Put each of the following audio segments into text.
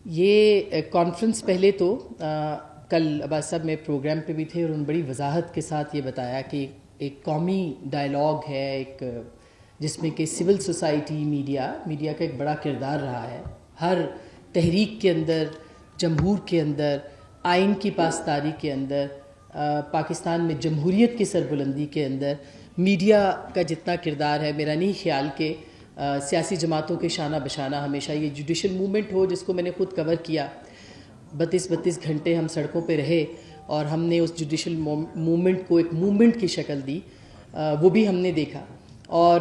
یہ کانفرنس پہلے تو کل عباس صاحب میں پروگرام پہ بھی تھے اور انہوں نے بڑی وضاحت کے ساتھ یہ بتایا کہ ایک قومی ڈائلاگ ہے ایک جس میں کہ سول سوسائٹی میڈیا کا ایک بڑا کردار رہا ہے ہر تحریک کے اندر، جمہور کے اندر، آئین کی پاسداری کے اندر، پاکستان میں جمہوریت کی سربلندی کے اندر میڈیا کا جتنا کردار ہے، میرا نہیں خیال کہ سیاسی جماعتوں کے شانہ بشانہ ہمیشہ یہ جوڈیشل موومنٹ ہو جس کو میں نے خود کور کیا 32 گھنٹے ہم سڑکوں پہ رہے اور ہم نے اس جوڈیشل موومنٹ کو ایک موومنٹ کی شکل دی، وہ بھی ہم نے دیکھا۔ اور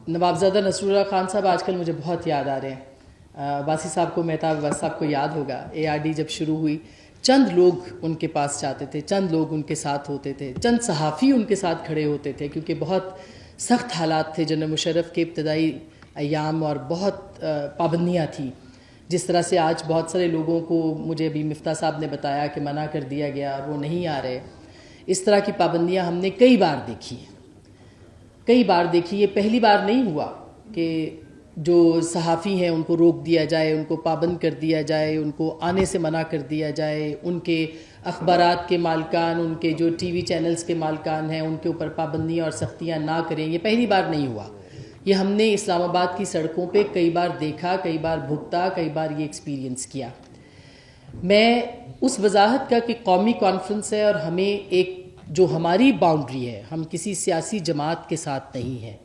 نوابزادہ نصراللہ خان صاحب آج کل مجھے بہت یاد آ رہے ہیں، واسی صاحب کو، مہتاب عباس صاحب کو یاد ہوگا ARD جب شروع ہوئی چند لوگ ان کے پاس جاتے تھے، چند لوگ ان کے ساتھ ہوتے تھے، چند صحافی ان کے ساتھ کھڑے ہوتے تھے کیونکہ بہت سخت حالات تھے جنرل مشرف کے ابتدائی ایام اور بہت پابندیاں تھیں، جس طرح سے آج بہت سارے لوگوں کو مجھے ابھی مفتاح صاحب نے بتایا کہ منع کر دیا گیا اور وہ نہیں آ رہے، اس طرح کی پابندیاں ہم نے کئی بار دیکھی ہیں، کئی بار دیکھی۔ یہ پہلی بار نہیں ہوا کہ جو صحافی ہیں ان کو روک دیا جائے، ان کو پابند کر دیا جائے، ان کو آنے سے منع کر دیا جائے، ان کے اخبارات کے مالکان، ان کے جو ٹی وی چینلز کے مالکان ہیں ان کے اوپر پابندیاں اور سختیاں نہ کریں۔ یہ پہلی بار نہیں ہوا، یہ ہم نے اسلام آباد کی سڑکوں پہ کئی بار دیکھا، کئی بار بھگتا، کئی بار یہ ایکسپیرینس کیا۔ میں اس وضاحت کا کہ قومی کانفرنس ہے اور ہمیں ایک جو ہماری باؤنڈری ہے، ہم کسی سیاسی جماعت کے ساتھ نہیں ہیں،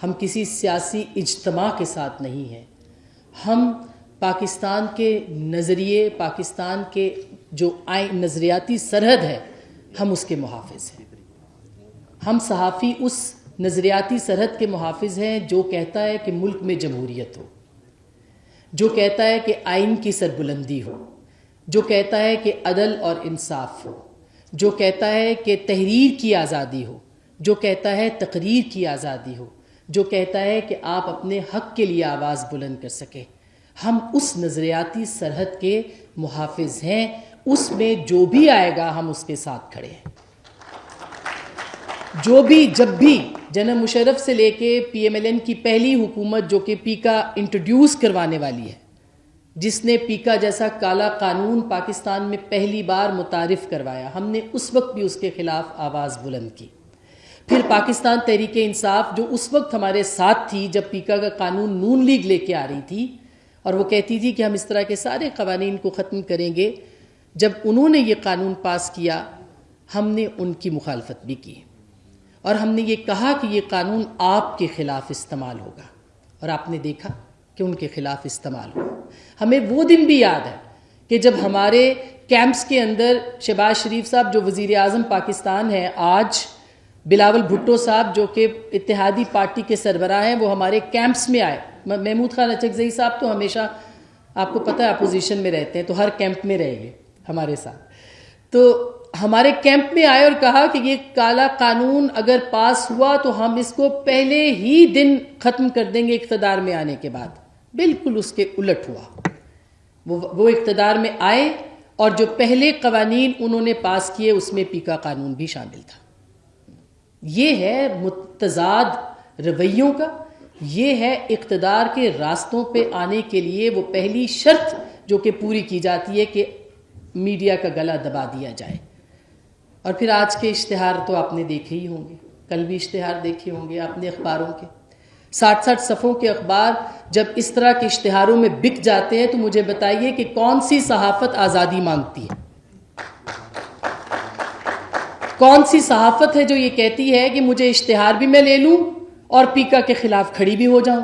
ہم کسی سیاسی اجتماع کے ساتھ نہیں ہیں، ہم پاکستان کے نظریے، پاکستان کے جو نظریاتی سرحد ہے ہم اس کے محافظ ہیں۔ ہم صحافی اس نظریاتی سرحد کے محافظ ہیں جو کہتا ہے کہ ملک میں جمہوریت ہو، جو کہتا ہے کہ آئین کی سربلندی ہو، جو کہتا ہے کہ عدل اور انصاف ہو، جو کہتا ہے کہ تحریر کی آزادی ہو، جو کہتا ہے تقریر کی آزادی ہو، جو کہتا ہے کہ آپ اپنے حق کے لیے آواز بلند کر سکیں۔ ہم اس نظریاتی سرحد کے محافظ ہیں، اس میں جو بھی آئے گا ہم اس کے ساتھ کھڑے ہیں۔ جو بھی جب بھی جنرل مشرف سے لے کے PMLN کی پہلی حکومت جو کہ پیکا انٹروڈیوس کروانے والی ہے، جس نے پیکا جیسا کالا قانون پاکستان میں پہلی بار متعارف کروایا، ہم نے اس وقت بھی اس کے خلاف آواز بلند کی۔ پھر پاکستان تحریک انصاف جو اس وقت ہمارے ساتھ تھی جب پیکا کا قانون نون لیگ لے کے آ رہی تھی اور وہ کہتی تھی کہ ہم اس طرح کے سارے قوانین کو ختم کریں گے، جب انہوں نے یہ قانون پاس کیا ہم نے ان کی مخالفت بھی کی اور ہم نے یہ کہا کہ یہ قانون آپ کے خلاف استعمال ہوگا، اور آپ نے دیکھا کہ ان کے خلاف استعمال ہوا۔ ہمیں وہ دن بھی یاد ہے کہ جب ہمارے کیمپس کے اندر شہباز شریف صاحب جو وزیر اعظم پاکستان ہیں آج، بلاول بھٹو صاحب جو کہ اتحادی پارٹی کے سربراہ ہیں، وہ ہمارے کیمپس میں آئے۔ محمود خان اچکزئی صاحب تو ہمیشہ آپ کو پتہ ہے اپوزیشن میں رہتے ہیں، تو ہر کیمپ میں رہے گے ہمارے ساتھ، تو ہمارے کیمپ میں آئے اور کہا کہ یہ کالا قانون اگر پاس ہوا تو ہم اس کو پہلے ہی دن ختم کر دیں گے اقتدار میں آنے کے بعد۔ بالکل اس کے الٹ ہوا، وہ اقتدار میں آئے اور جو پہلے قوانین انہوں نے پاس کیے اس میں پیکا قانون بھی شامل تھا۔ یہ ہے متضاد رویوں کا، یہ ہے اقتدار کے راستوں پہ آنے کے لیے وہ پہلی شرط جو کہ پوری کی جاتی ہے کہ میڈیا کا گلا دبا دیا جائے۔ اور پھر آج کے اشتہار تو آپ نے دیکھے ہی ہوں گے، کل بھی اشتہار دیکھے ہوں گے آپ نے اخباروں کے، 60 صفحوں کے اخبار جب اس طرح کے اشتہاروں میں بک جاتے ہیں تو مجھے بتائیے کہ کون سی صحافت آزادی مانگتی ہے؟ کون سی صحافت ہے جو یہ کہتی ہے کہ مجھے اشتہار بھی میں لے لوں اور پیکا کے خلاف کھڑی بھی ہو جاؤں؟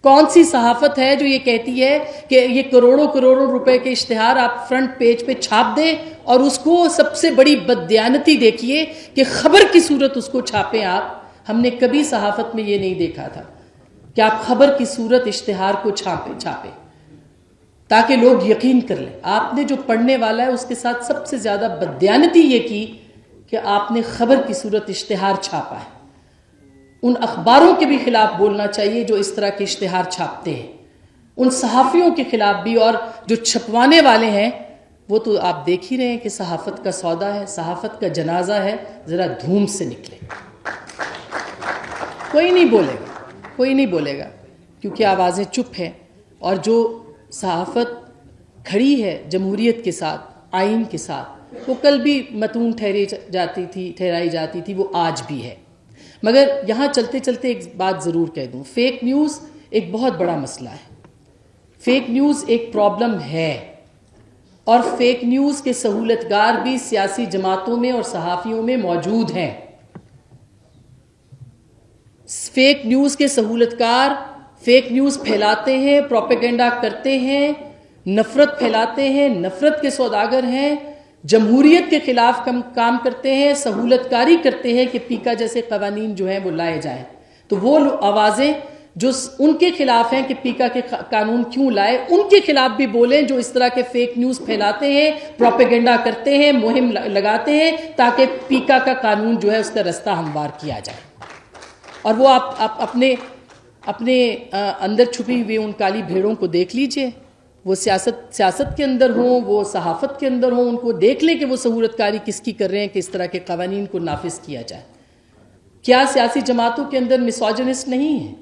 کون سی صحافت ہے جو یہ کہتی ہے کہ یہ کروڑوں روپے کے اشتہار آپ فرنٹ پیج پہ چھاپ دیں اور اس کو سب سے بڑی بددیانتی دیکھیے کہ خبر کی صورت اس کو چھاپیں آپ؟ ہم نے کبھی صحافت میں یہ نہیں دیکھا تھا کہ آپ خبر کی صورت اشتہار کو چھاپیں تاکہ لوگ یقین کر لیں۔ آپ نے جو پڑھنے والا ہے اس کے ساتھ سب سے زیادہ بددیانتی یہ کی کہ آپ نے خبر کی صورت اشتہار چھاپا ہے۔ ان اخباروں کے بھی خلاف بولنا چاہیے جو اس طرح کے اشتہار چھاپتے ہیں، ان صحافیوں کے خلاف بھی، اور جو چھپوانے والے ہیں وہ تو آپ دیکھ ہی رہے ہیں کہ صحافت کا سودا ہے، صحافت کا جنازہ ہے، ذرا دھوم سے نکلے۔ کوئی نہیں بولے گا، کوئی نہیں بولے گا کیونکہ آوازیں چپ ہیں، اور جو صحافت کھڑی ہے جمہوریت کے ساتھ، آئین کے ساتھ، وہ کل بھی متون ٹھہرائی جاتی تھی، وہ آج بھی ہے۔ مگر یہاں چلتے چلتے ایک بات ضرور کہہ دوں، فیک نیوز ایک بہت بڑا مسئلہ ہے، فیک نیوز ایک پرابلم ہے، اور فیک نیوز کے سہولتگار بھی سیاسی جماعتوں میں اور صحافیوں میں موجود ہیں۔ فیک نیوز کے سہولتکار فیک نیوز پھیلاتے ہیں، پروپیگنڈا کرتے ہیں، نفرت پھیلاتے ہیں، نفرت کے سوداگر ہیں، جمہوریت کے خلاف کام کرتے ہیں، سہولت کاری کرتے ہیں کہ پیکا جیسے قوانین جو ہیں وہ لائے جائیں۔ تو وہ آوازیں جو ان کے خلاف ہیں کہ پیکا کے قانون کیوں لائے، ان کے خلاف بھی بولیں جو اس طرح کے فیک نیوز پھیلاتے ہیں، پروپیگنڈا کرتے ہیں، مہم لگاتے ہیں تاکہ پیکا کا قانون جو ہے اس کا رستہ ہموار کیا جائے۔ اور وہ آپ اپنے اندر چھپی ہوئی ان کالی بھیڑوں کو دیکھ لیجئے، وہ سیاست کے اندر ہوں، وہ صحافت کے اندر ہوں، ان کو دیکھ لیں کہ وہ سہولت کاری کس کی کر رہے ہیں کہ اس طرح کے قوانین کو نافذ کیا جائے۔ کیا سیاسی جماعتوں کے اندر میسوجنسٹ نہیں ہیں؟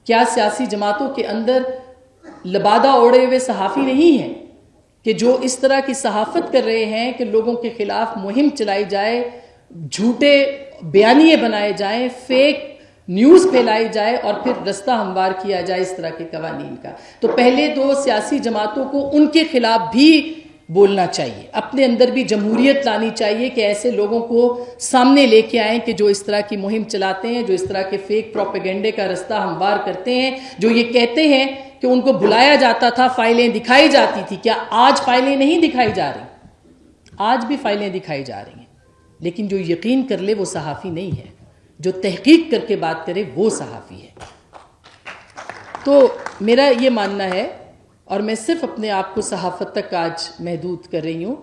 کیا سیاسی جماعتوں کے اندر لبادہ اوڑے ہوئے صحافی نہیں ہیں کہ جو اس طرح کی صحافت کر رہے ہیں کہ لوگوں کے خلاف مہم چلائی جائے، جھوٹے بیانیے بنائے جائیں، فیک نیوز پھیلائی جائے اور پھر رستہ ہموار کیا جائے اس طرح کے قوانین کا؟ تو پہلے تو سیاسی جماعتوں کو ان کے خلاف بھی بولنا چاہیے، اپنے اندر بھی جمہوریت لانی چاہیے کہ ایسے لوگوں کو سامنے لے کے آئیں کہ جو اس طرح کی مہم چلاتے ہیں، جو اس طرح کے فیک پروپیگنڈے کا رستہ ہموار کرتے ہیں، جو یہ کہتے ہیں کہ ان کو بلایا جاتا تھا، فائلیں دکھائی جاتی تھی۔ کیا آج فائلیں نہیں دکھائی جا رہی؟ آج بھی فائلیں دکھائی جا رہی ہیں، لیکن جو یقین کر لے وہ صحافی نہیں ہے، جو تحقیق کر کے بات کرے وہ صحافی ہے۔ تو میرا یہ ماننا ہے، اور میں صرف اپنے آپ کو صحافت تک آج محدود کر رہی ہوں،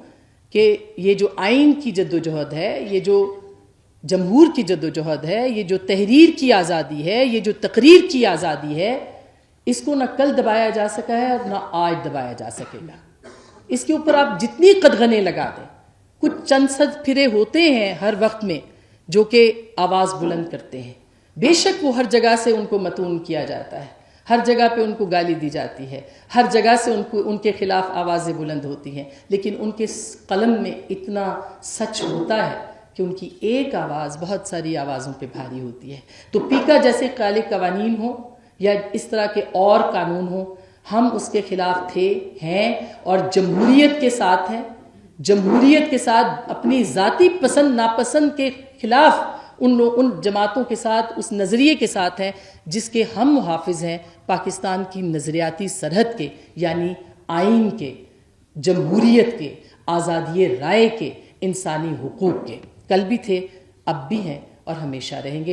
کہ یہ جو آئین کی جدوجہد ہے، یہ جو جمہور کی جدوجہد ہے، یہ جو تحریر کی آزادی ہے، یہ جو تقریر کی آزادی ہے، اس کو نہ کل دبایا جا سکا ہے اور نہ آج دبایا جا سکے گا۔ اس کے اوپر آپ جتنی قدغنیں لگا دیں، کچھ چند صد پھرے ہوتے ہیں ہر وقت میں جو کہ آواز بلند کرتے ہیں، بے شک وہ ہر جگہ سے ان کو متون کیا جاتا ہے، ہر جگہ پہ ان کو گالی دی جاتی ہے، ہر جگہ سے ان کے خلاف آوازیں بلند ہوتی ہیں، لیکن ان کے قلم میں اتنا سچ ہوتا ہے کہ ان کی ایک آواز بہت ساری آوازوں پہ بھاری ہوتی ہے۔ تو پیکا جیسے کالے قوانین ہوں یا اس طرح کے اور قانون ہوں، ہم اس کے خلاف تھے، ہیں، اور جمہوریت کے ساتھ ہیں، جمہوریت کے ساتھ، اپنی ذاتی پسند ناپسند کے خلاف ان جماعتوں کے ساتھ، اس نظریے کے ساتھ ہیں جس کے ہم محافظ ہیں، پاکستان کی نظریاتی سرحد کے، یعنی آئین کے، جمہوریت کے، آزادی رائے کے، انسانی حقوق کے۔ کل بھی تھے، اب بھی ہیں اور ہمیشہ رہیں گے۔